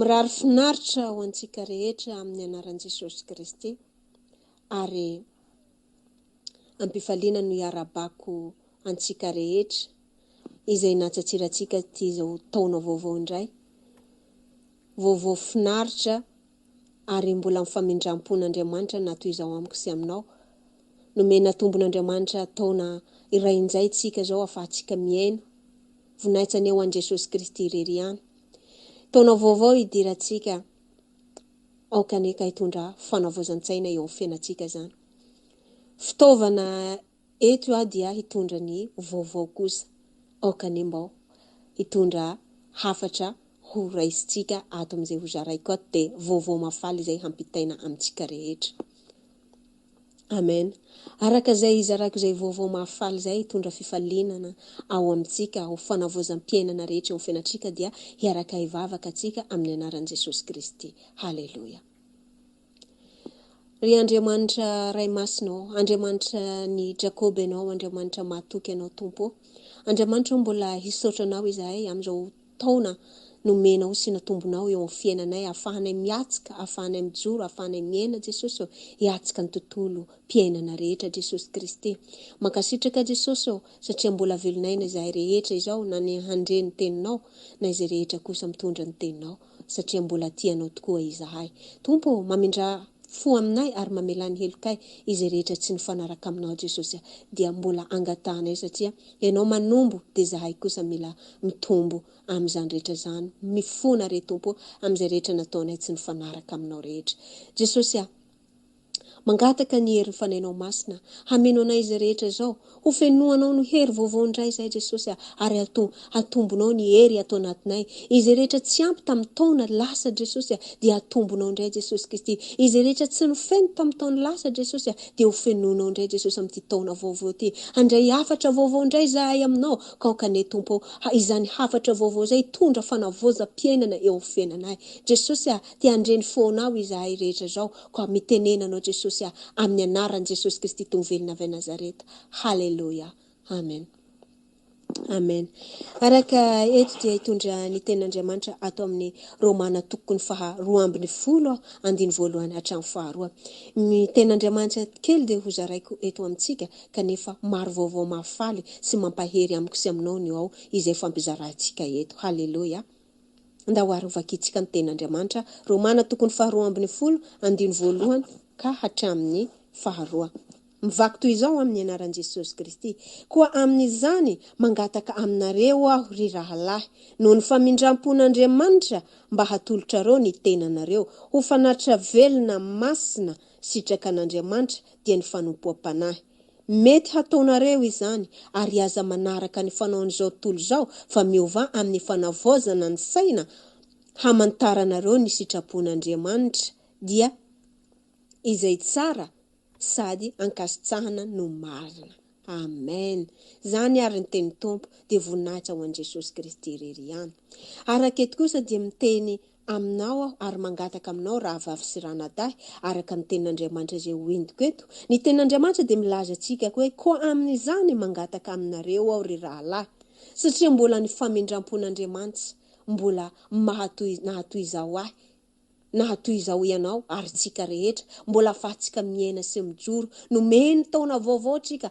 Mirary finaritra ho antsika rehetra amin'ny anaran'i Jesosy Kristy ary ampifaliana no iarabako antsika rehetra izay natsatsirantsika ty zao taona vaovao indray. Vaovao finaritra ary mbola mifamindram-pon'Andriamanitra natoy izao amiko sy aminao. Nomena tombon'Andriamanitra taona iray injay tsika zao afahantsika miaina. Vonaitsany eo an Jesosy Kristy ireriany. Taona vaovao idirantsika aokaneka hitondra fanavaozan-tsaina eo amin'ny fiainantsika zany. Fitaovana eto dia hitondra ny vaovao kosa. Aokanembao hitondra hafatra ho raisitsika ato amin'izay ho zaraiko ato dia vaovao mafaly izay hampitaina amintsika rehetra. Amen. Araka izay izaraiko izay vaovao mahafaly izay hitondra fifalinana ao amintsika ho fanavaozam-piainana rehetra eo amin'ny fiainantsika dia hiaraka hivavaka atsika amin'ny anaran'i Jesosy Kristy. Halleluja. Ry Andriamanitra ray masinao, Andriamanitra ny Jakoba ianao, Andriamanitra mahatoky ianao Tompo. Andriamanitra mbola hisaotranao izahay amin'izao taona nomenao sy natombonao eo amin'ny fiainanay, afahanay miatsika, afahanay mijoro, afahanay miaina Jesosy, hiatsika ny tontolo mpiainana rehetra Jesosy Kristy. Mankasitraka Jesosy satria mbola velonaina izahay rehetra izao na ny handre ny teninao na izay rehetra kosa mitondra ny teninao satria mbola tianao tokoa izahay. Tompo mamindra fo aminay ary mamelany helokay izay rehetra tsy nifanaraka aminao Jesosy dia mbola angatanay satria ianao manombo dia izahay kosa mila mitombo amin'izany rehetra zany. Mifona re Tompo amin'izay rehetra nataonay tsy nifanaraka aminao rehetra. Jesosy mangataka ny hery fanainao masina hameno anay izy rehetra zao ho fenoanao ny hery vaovao indray izay Jesosy ary hatombonao ny hery ato anatinay izy rehetra tsy ampy tamin'ny taona lasa Jesosy dia hatombonao indray Jesosy Kristy izy rehetra tsy nifeno tamin'ny taona lasa Jesosy dia ho fenonao indray Jesosy amin'ity taona vaovao ity handray hafatra vaovao indray zahay aminao ka okane Tompo izany hafatra vaovao izay tondra fanavaozam-piainana eo amin'ny fiainanay Jesosy tia handreny fonao izahay rehetra zao ka mitenenanao Jesosy amin'ny anaran'i Jesosy Kristy tongvelona avy Nazareta. Halleluja. Amen. Amen. Araka eto dia hitondra ny ten'Andriamanitra ato amin'ny Romana tokony 12:1 hatramin'ny 2. Ny ten'Andriamanitra kely dia ho zaraiko eto amintsika kanefa maro vaovao mahafaly sy mampahery amiko sy aminao ny ao izay fampizarantsika eto. Halleluja. Ndahoary vakitsika ny ten'Andriamanitra Romana tokony 12:1 ka hatramin'ny 2. Mivaky toy izao amin'ny anaran'i Jesosy Kristy. Koa amin'izany mangataka aminareo aho ry rahalahy noho ny famindram-pon'Andriamanitra mba hatolotra reo ny tenanareo ho fanaritra velona masina sitraka an'Andriamanitra dia ny fanompoam-panahy. Mety hataonareo izany ary aza manaraka ny fanaon'izao tontolo izao fa miova amin'ny fanavaozan-tsaina hamantaranareo ny sitrapon'Andriamanitra dia izay tsara sady ankasitrahana no marina. Amen. Zany ary ny teny Tompo dia voninahitra ho an Jesosy Kristy irery ihany. Araka eto kosa dia miteny aminao ary mangataka aminao raha vavy sy ranadahy araka ny ten'Andriamanitra izay hoentiko eto. Ny ten'Andriamanitra dia milaza antsika hoe koa amin'izany mangataka aminareo aho ry rahalahy satria mbola ny famindram-pon'Andriamanitra mbola nahatoy izao ahy na toy izao ianao ary tsika rehetra mbola afahantsika miaina sy mijoro nomeny taona vaovao tsika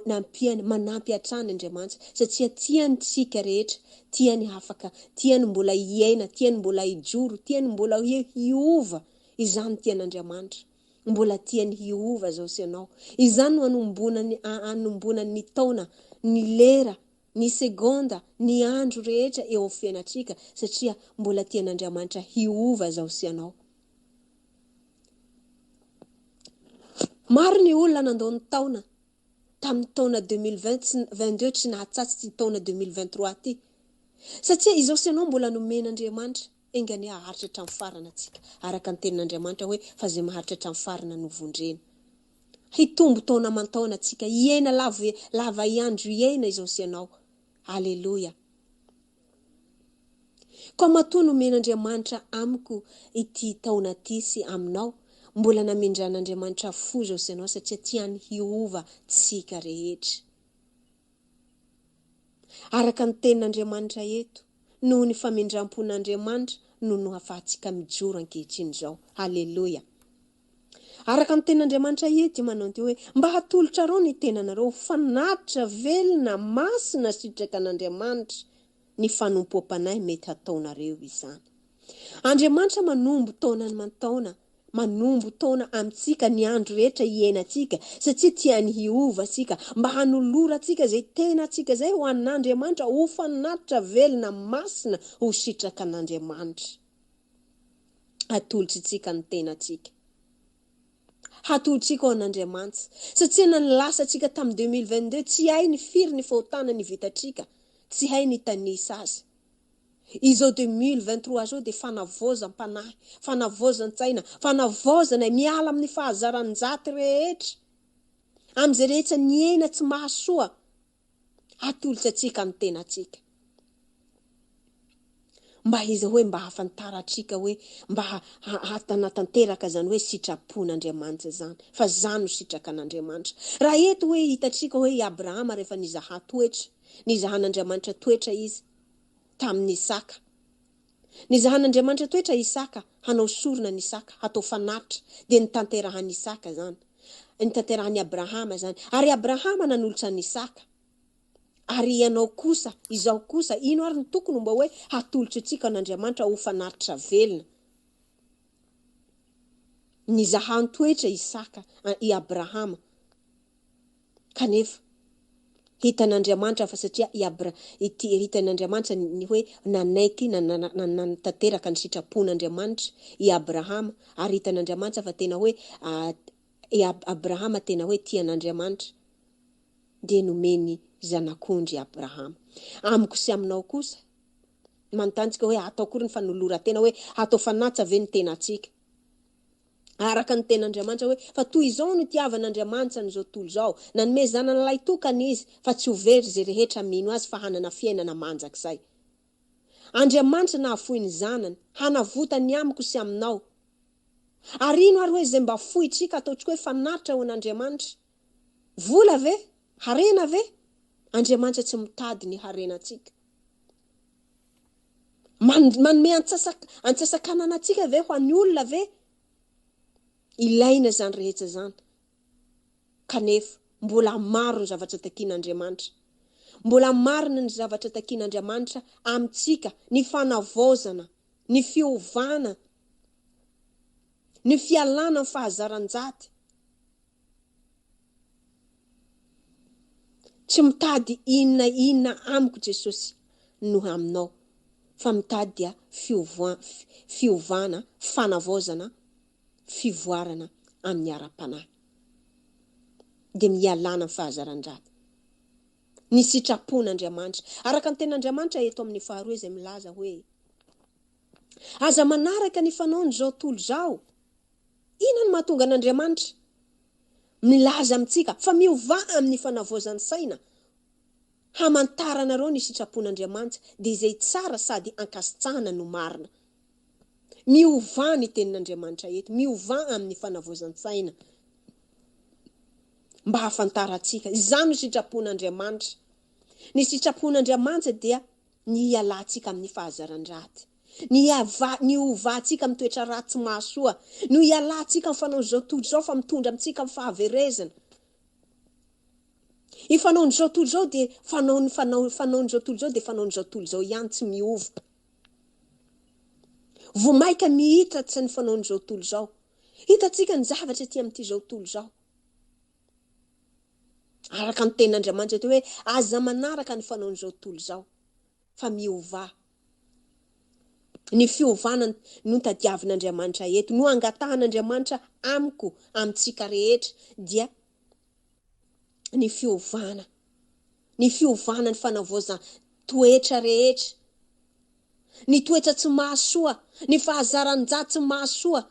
nampiany manampy hatrany Andriamanitra satria tiany tsika rehetra tiany afaka tiany mbola hiaina tiany mbola hijoro tiany mbola hiova izany tian'Andriamanitra mbola tiany hiova zao sy ianao izany no anombona ny taona ny lera ny segonda ny andro rehetra eo amin'ny fiainatsika satria mbola tian'Andriamanitra hiova zao sy ianao. Maro ny olona nandao ny taona tamin'ny taona 2022 tsy nahatsatsy taona 2023 ty satria izao sy ianao mbola nomen'Andriamanitra engany haharitra hatramin'ny farana atsika araka ny tenin'Andriamanitra hoe fa zay maharitra hatramin'ny farana no vondrena hitombo taona aman-taona atsika hiaina lava iandro hiaina izao sy ianao. Halleluja. Ko matoa nomen'Andriamanitra amiko ity taona ty sy aminao mbola namindran'Andriamanitra fo zao sy ianao satria tiany hiova tsika rehetra araka ny tenin'Andriamanitra eto noho ny famindrampon'Andriamanitra no hafahantsika mijoro ankehitriny zao. Halleluja. Araka ny tenin'Andriamanitra eto manao ty hoe mba hatolotra rao ny tenanareo fanatitra velona masina sitraka an'Andriamanitra ny fanompoam-panahy mety hataonareo izany. Andriamanitra manombo taona man-taona manombo taona amintsika ny andro rehetra hiainatsika satria tiany hiova tsika mba hanolora tsika zay tena tsika zay ho an'Andriamanitra ho fanatitra velona masina ho sitraka an'Andriamanitra. Hatolotra tsika ny tenatsika hatolotsika ho an'Andriamanitra satria na nilasa tsika tamin'ny 2022 tsy hay ny firy ny fahotana ny vitatsika tsy hay ny tanisa azy. Izao 2023 zao dia fanavaozam-panahy fanavaozan-tsaina fanavaozana miala amin'ny fahazaran-jaty rehetra amin'izay rehetra ny aina tsy mahasoa hatolotra tsika ny tenatsika mba izy hoe mba hafantaratsika hoe mba hatanatanteraka zany hoe sitrapon'Andriamanitra zany fa zany no sitraka an'Andriamanitra. Raha eto hoe hitatsika hoe Abrahama rehefa nizaha toetra nizahan'Andriamanitra toetra izy tamin'ny Isaka nizahan'Andriamanitra toetra Isaka hanao sorona ny Isaka hatao fanatitra dia nitanterahan'ny Isaka zany nitanterahan'ny Abrahama zany ary Abrahama nanolotra ny Isaka ary ianao kosa izao kosa ino ary ny tokony mba hoe hatolotra tsika an'Andriamanitra ho fanatitra velona nizahan toetra Isaka i Abrahama kanefa hitan'Andriamanitra fa satria hitan'Andriamanitra ny hoe nanaiky nantanteraka ny sitrapon'Andriamanitra i Abrahama ary hitan'Andriamanitra fa tena hoe Abrahama tena hoe tian'Andriamanitra dia nomeny zanak'ondry Abrahama. Amiko sy aminao kosa mantantsika hoe atao kory ny fanolora tena hoe atao fanatsa ve ny tenatsika araka ny ten'Andriamanitra hoe fa toy izao no tiavan'Andriamanitra n'izao tontolo zao nanome zanany lahy tokana izy fa tsy ho very zay rehetra mino azy fa hanana fiainana manjak'izay. Andriamanitra nahafoy ny zanany hanavotany amiko sy aminao ary ino ary hoe zay mba fohitsika ataotsika hoe fanatitra ho an'Andriamanitra vola ve harena ve Andriamanitra tsy mitady ny harenatsika manome antsasakananatsika ve ho an'ny olona ve ilaina zany rehetra zany kanefa mbola maro ny zavatra takian'Andriamanitra mbola marina ny zavatra takian'Andriamanitra amintsika ny fanavaozana ny fiovana ny fialana ny fahazaran-jaty tsy mitady inona amiko Jesosy no aminao fa mitady dia fiovana fanavaozana fivoarana amin'ny ara-panahy dia mialana fahazaran-jaty ny sitrapon'Andriamanitra araka ny ten'Andriamanitra eto amin'ny faharoa izay milaza hoe aza manaraka ny fanaony zao tolo zao ina ny mahatonga an'Andriamanitra milaza amintsika fa miova amin'ny fanavaozan-tsaina hamantaranareo ny sitrapon'Andriamanitra dia izay tsara sady ankasitrahana no marina miova ny tenin'Andriamanitra eto miova amin'ny fanavaozan-tsaina mba hafantaratsika izany no sitrapon'Andriamanitra ny sitrapon'Andriamanitra dia ny hialantsika amin'ny fahazaran-draty ny ovatsika mitoetra ratsy mahasoa, no ialatsika mifanao zao tontolo zao fa mitondra amitsika amin'ny fahaverezana. Ifanao zao tontolo zao de fanao zao tontolo zao de fanao zao tontolo zao ihany tsy miova. Vo maika mihitatra ny fanao zao tontolo zao. Hitatsika ny zavatra aty amin'ity zao tontolo zao. Araka ny ten'Andriamanitra hoe aza manaraka ny fanao zao tontolo zao fa miova. Ny fiovana no tadiavin'Andriamanitra eto, no angatahan'Andriamanitra amiko, amintsika rehetra dia ny fiovana. Ny fiovana ny fanavaozan-toetra rehetra. Ny toetra tsy mahasoa, ny fahazaran-jato tsy mahasoa.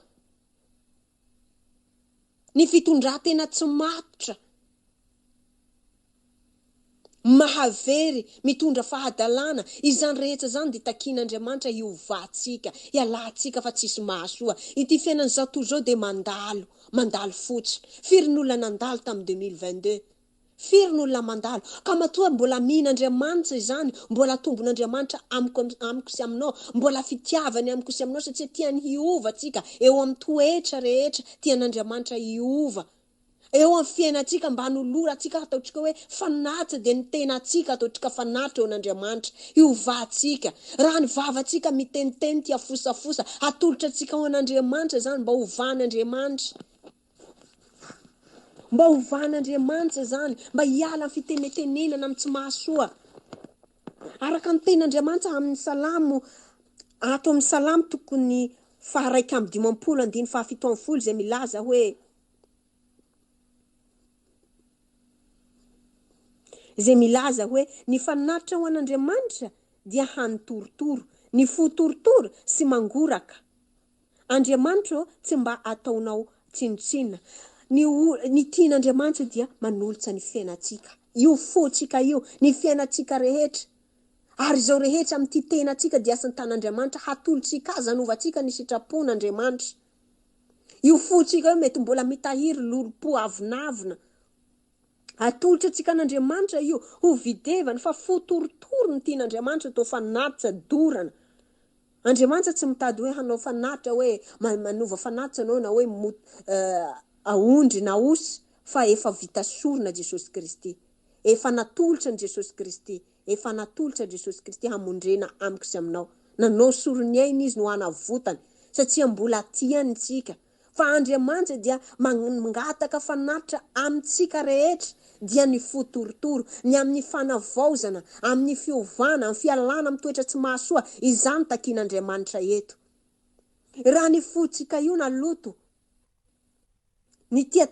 Ny fitondran-tena tsy matotra. Mahavery, mitondra fahadalana, izany rehetra zany de takian'Andriamanitra iovatsika, ialatsika fa tsisy mahasoa. Ity fiainan'izao tontolo zao de mandalo fotsiny. Firy ny olona nandalo tamin'ny 2022. Firy ny olona mandalo. Ka matoa mbola mihin'Andriamanitra izany, mbola tombon'Andriamanitra amiko sy aminao, mbola fitiavany amiko sy aminao satria tiany hiova tsika eo amin'ny toetra rehetra, tian'Andriamanitra hiova. Eo amin'ny fiainatsika mba hanoloratsika ataotsika hoe fanatitra dia ny tenatsika ataotsika fanatitra eo an'Andriamanitra, hiovatsika. Raha ny vavatsika miteniteny tia fosafosa, atolotra atsika ao an'Andriamanitra zany mba hovan'Andriamanitra. Mba hovan'Andriamanitra zany, mba hiala fitenetenenana amin'ny tsy mahasoa. Araka ny ten'Andriamanitra amin'ny salamo, ato amin'ny salamo tokony 1:17 izay milaza hoe ny fanatitra ho an'Andriamanitra dia hanitorotoro, ny fotorotoro sy mangoraka. Andriamanitra tsy mba ataonao tsinotsinona. Ny tian'Andriamanitra dia manolotra ny fiainatsika. Io fotsika io, ny fiainatsika rehetra. Ary zao rehetra amin'ity tenatsika dia asan'ny tan'Andriamanitra hatolotsika azy hanovatsika ny sitrapon'Andriamanitra. Io fotsika io mety mbola mitahiry lolo-po avinavina. Atolotra atsika an'Andriamanitra io, ho videvana fa fotorotoro ny tian'Andriamanitra atao fanatitra dorana. Andriamanitra tsy mitady hoe hanao fanatitra hoe manova fanatitra anao na hoe aondry na osy, fa efa vita sorona Jesosy Kristy. Efa natolotra ny Jesosy Kristy. Efa natolotra Jesosy Kristy hamondrena amiko sy aminao. Nanao soroniaina izy no hanavotany satria mbola tiany tsika. Fa Andriamanitra dia mangataka fanatitra amintsika rehetra dia ny fotorotoro, ny amin'ny fanavaozana, amin'ny fiovana, amin'ny fialana amin'ny toetra tsy mahasoa, izany takian'Andriamanitra eto. Raha ny fotsika io na loto, ny tia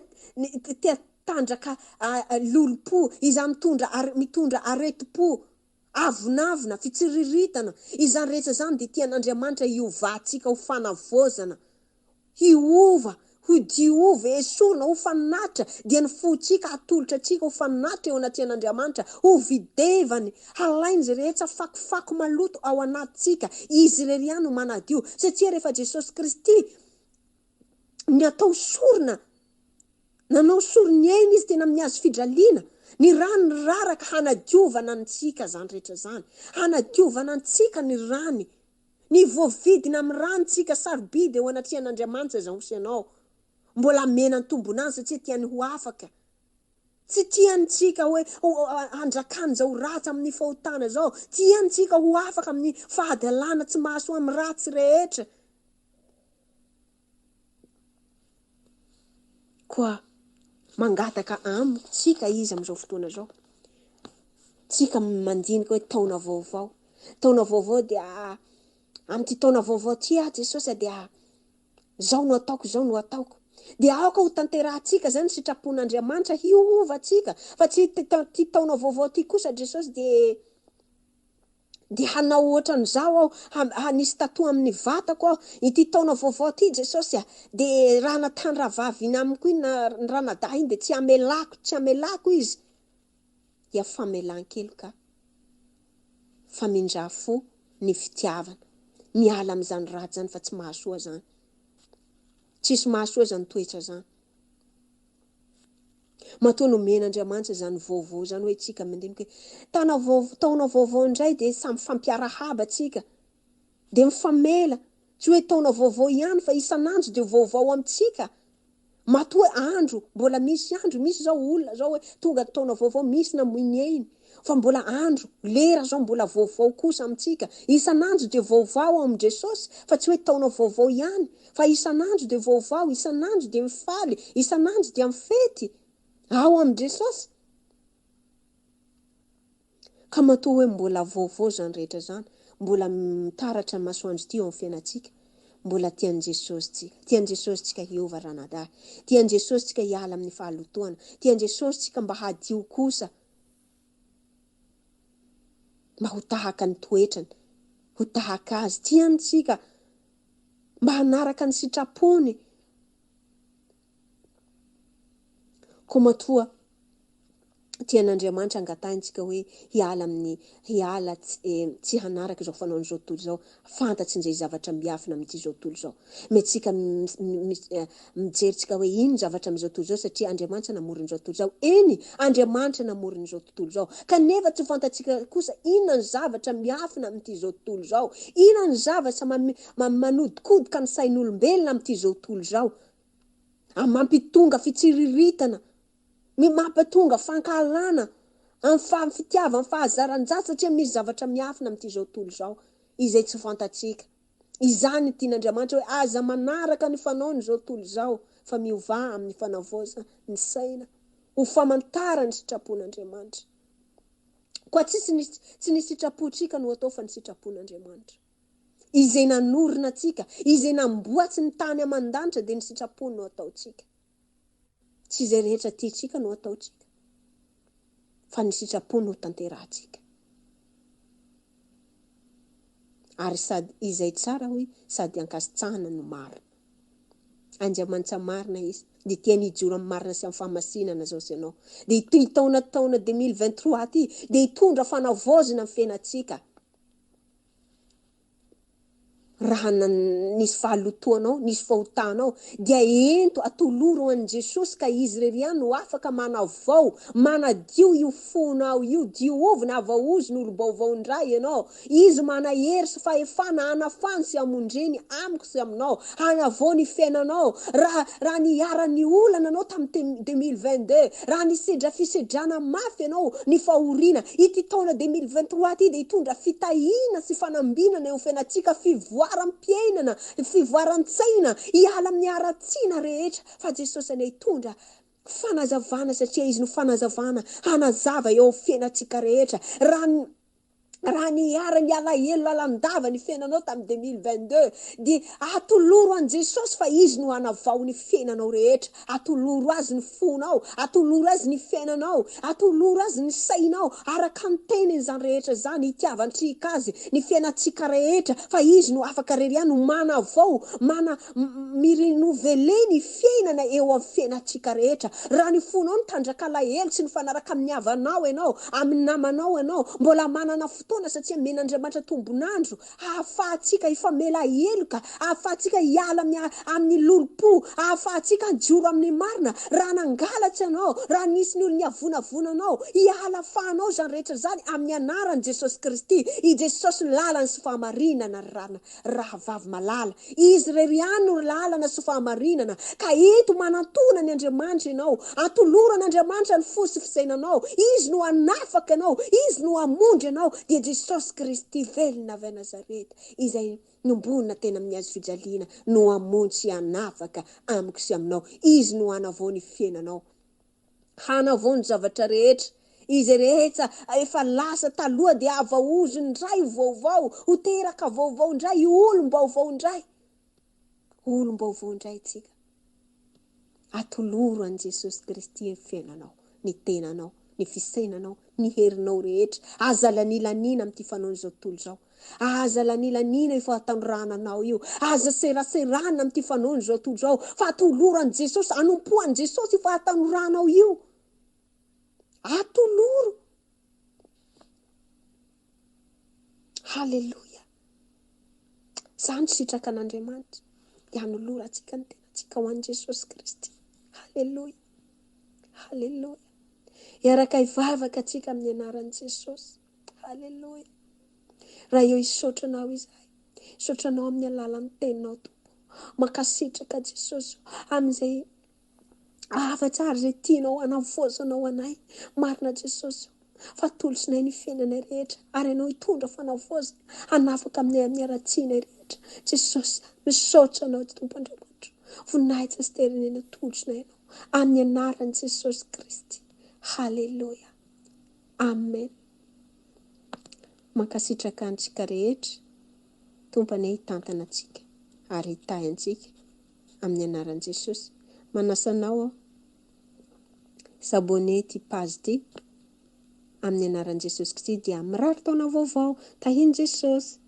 tandraka lolo-po, izany mitondra areti-po, avonavina, fitsiriritana, izany rehetra zany dia tian'Andriamanitra hiovatsika ho fanavaozana. Hiova, ho diova, esorina, ho fanatitra, dia ny fotsika atolotra atsika ho fanatitra eo anatin'Andriamanitra, ho videvany, halainy zay rehetra fakofako maloto ao anatsika, izy reriano manadio, satria rehefa Jesosy Kristy ny atao sorona, nanao soroniaina izy tena mihazo fidraliana, ny rano raraka hanadiovana antsika zany rehetra zany, hanadiovana antsika ny rany, ny voavidina amin'ny rantsika sarobidy eo anatrian'Andriamanitra zao sy anao. Mbola mena ny tombon'azy satria tiany ho afaka. Tsy tiany tsika hoe andrakany zao ratsy amin'ny fahotana zao. Tiany tsika ho afaka amin'ny fahadalana tsy mahasoa amin'ny ratsy rehetra. Koa mangataka tsika izy amin'izao fotoana zao. Tsika mandinika hoe taona vaovao. Taona vaovao dia amin'ity taona vaovao ty Jesosy dia zao no ataoko, zao no ataoko. Dia aoka ho tanterahantsika zany sitrapon'Andriamanitra hiovatsika. Fa tsy ty taona vaovao ty kosa Jesosy dia hanao ohatran'izao aho, hanisy tatoa amin'ny vatako aho. Ity taona vaovao ty Jesosy dia raha natany rahavavy iny amiko iny na raha nadahy iny dia tsy amelako izy. Dia famelan-kelo ka. Famindrafo ny fitiavana. Miala amin'izany ratsy zany fa tsy mahasoa zany. Tsisy mahasoa zany toetra zany. Matoa no men'Andriamanitra zany vaovao zany hoe tsika mandinika hoe taona vaovao indray dia samy fampiarahaba tsika. dia mifamela, tsy hoe taona vaovao ihany fa isan'andro dia vaovao amintsika. Matoa andro, mbola misy andro, misy zao olona zao hoe tonga taona vaovao, misy namoineny, fa mbola andro, lera zao mbola vaovao kosa amintsika. Isan'andro dia vaovao amin'ny Jesosy, fa tsy hoe taona vaovao ihany, fa isan'andro dia vaovao, isan'andro dia mifaly, isan'andro dia mifety ao amin'ny Jesosy. Ka matoa hoe mbola vaovao zany rehetra zany, mbola mitaratra ny masoandro ty eo amin'ny fiainantsika. Mbola tian Jesosy tsika, tian Jesosy tsika hiova ranadahy, tian Jesosy tsika hiala amin'ny fahalotoana, tian Jesosy tsika mba hadio kosa, mba ho tahaka ny toetrany, ho tahaka azy, tian tsika mba hanaraka ny sitrapony. Ko matoa tian'Andriamanitra angatahitsika hoe hiala tsy hanaraka zao fanaony zao tontolo zao, fantatsy nizay zavatra miafina amin'ity zao tontolo zao. Metsika mijeritsika hoe ino zavatra amin'izao tontolo zao satria Andriamanitra namorony zao tontolo zao. Eny, Andriamanitra namorony zao tontolo zao. Kanefa tsy fantatsika kosa inona ny zavatra miafina amin'ity zao tontolo zao. Inona ny zavatra manodikodoka ny sain'olombelona amin'ity zao tontolo zao. Mampitonga fitsiriritana, mampatonga fankalana, amin'ny fitiava, amin'ny fahazaran-jato satria misy zavatra miafina amin'ity zao tontolo zao. Izay tsy fantatsika. Izany tian'Andriamanitra hoe aza manaraka ny fanaony zao tontolo zao, fa miova amin'ny fanavaozan-tsaina, ho famantara ny sitrapon'Andriamanitra. Koa tsy ny sitrapontsika no atao fa ny sitrapon'Andriamanitra. Izay nanorina tsika, izay namboatsy ny tany aman-danitra dia ny sitrapony no ataotsika. Tsy izay rehetra tiatsika no ataotsika, fa ny sitrapony no tanterahantsika. Ary sady izay tsara hoe sady ankasitrahana no marina. Andriamanitra marina izy, dia tiany hijoro amin'ny marina sy amin'ny fahamasinana zao sy ianao. Dia ity taona 2023 ty, dia hitondra fanavaozana amin'ny fiainantsika. Raha nisy fahalotoanao, nisy fahotanao, dia ento atoloro an'i Jesosy ka izy reriany no afaka manavao, manadio io fonao io, diovina avaoziny olo-baovao indray ianao. Izy manahery sy fahefana hanafany sy hamondreny amiko sy aminao, hanavao ny fiainanao. Raha niara ny olana anao tamin'ny 2022, raha nisedra fisedrana mafy ianao, ny fahoriana, ity taona 2023 ty dia hitondra fitahina sy fanambinana eo fiainantsika, fivoaram-piainana, fivoaran-tsaina, hiala amin'ny aratsiana rehetra, fa Jesosy anay hitondra fanazavana satria izy no fanazavana, hanazava eo fiainantsika rehetra. Raha niara ny alahelo lalandava ny fiainanao tamin'ny 2022, dia atoloro an Jesosy fa izy no hanavao ny fiainanao rehetra. Atoloro azy ny fonao, atoloro azy ny fiainanao, atoloro azy ny sainao, araka ny teniny zany rehetra zany, itiavan-tsika azy ny fiainantsika rehetra, fa izy no afaka reriany no manavao, mirenoveleny fiainana eo amin'ny fiainantsika rehetra. Raha ny fonao ny tandraka alahelo sy ny fanaraka amin'ny havanao ianao, amin'ny namanao ianao, mbola manana fotoana satria men'Andriamanitra tombonandro, ahafahantsika ifamela heloka, ahafahantsika hiala amin'ny lolo-po, ahafahantsika hijoro amin'ny marina. Raha nangalatra ianao, raha nisy ny olona avonavonanao, hiala fahanao zany rehetra zany amin'ny anaran'i Jesosy Kristy. I Jesosy lalana sy fahamarinana raha vavy malala. Izy reriany no lalana sy fahamarinana. Ka eto manantona ny Andriamanitra ianao, atoloran'Andriamanitra ny fo sy fisainanao. Izy no hanafaka ianao, izy no hamondry ianao, dia Jesosy Kristy velona avy Nazareta, izay nombonina tena amin'ny hazo fijaliana, no hamonjy sy hanafaka amiko sy aminao. Izy no hanavao ny fiainanao, hanavao ny zavatra rehetra. Izy rehetra efa lasa taloha dia avaozo indray vaovao, ho teraka vaovao indray, olom-baovao indray. Olom-baovao indray tsika. Atoloro an Jesosy Kristy ny fiainanao, ny tenanao, ny fisainanao, ny herinao rehetra. Aza lanilanina amin'ity fanaony zao tontolo zao. Aza lanilanina io fahatanorananao io. Aza seraserana amin'ity fanaony zao tontolo zao. Fa atoloro an Jesosy, anompoan Jesosy io fahatanoranao io. Atoloro. Halleluja. Zany sitraka an'Andriamanitra. Hanolora antsika ny tenantsika ho an'i Jesosy Kristy. Halleluja. Halleluja. Iaraka hivavaka atsika amin'ny anaran'i Jesosy. Halleluja. Raha eo isotranao izahay, Sotranao amin'ny alalan'ny teninao Tompo. Mankasitraka Jesosy amin'izay afa-tsara izay tianao hanavoazanao anay. Marina Jesosy fa tolosinay ny fiainanay rehetra ary ianao hitondra fanavaozana hanafaka aminay amin'ny aratsianay rehetra. Jesosy, misaotra anao Tompo Andriamanitra. Voninahitra sy terenena tolotsinay ianao amin'ny anaran'i Jesosy Kristy. Halleluja. Amen. Mankasitraka antsika rehetra, Tompany hitantana antsika ary hitahy antsika amin'ny anaran'i Jesosy. Manasanao s'abonner ty page ty amin'ny anaran'i Jesosy Kristy dia mirary taona vaovao tahiny Jesosy.